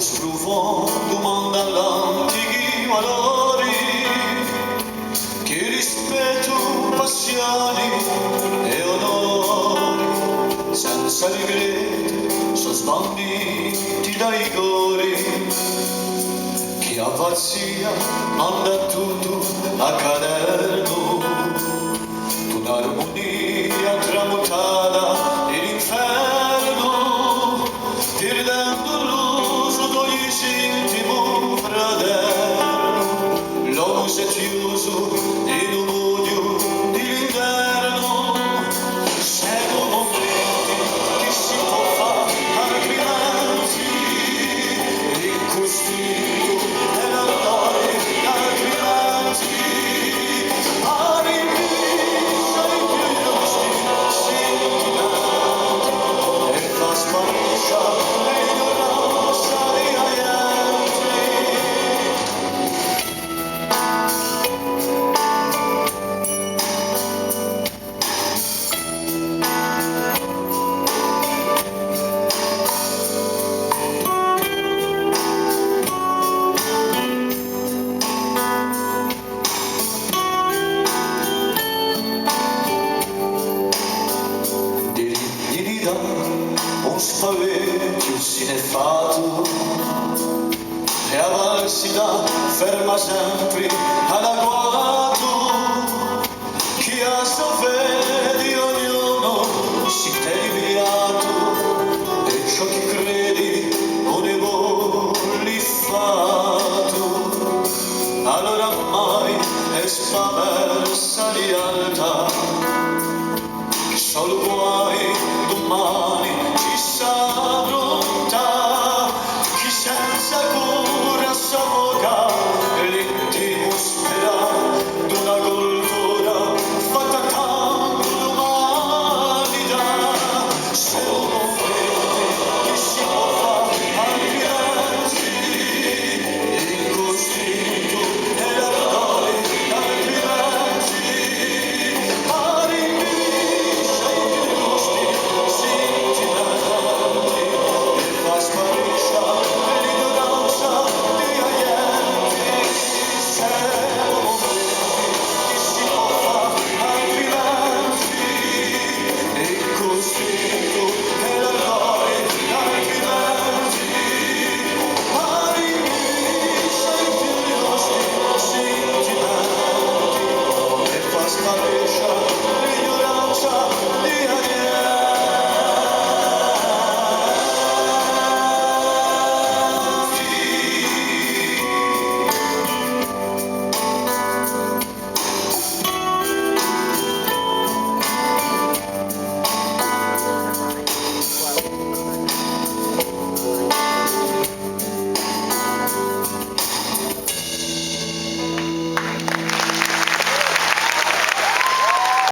Domanda all'antichi valori che rispetto, passioni e onori senza regretti sono sbanditi dai cori. Chi ha pazzia manda tutto a caderno, un'armonia tramutata in inferno, perdendo l'uso d'ogni intimo fraterno, l'uomo setioso in un odio dell'inverno. Sono momenti che si può fare altrimenti, in cui spirito e la gloria altrimenti. Un spavento sinefato e a valsità ferma sempre all'agguato chi ha sofferto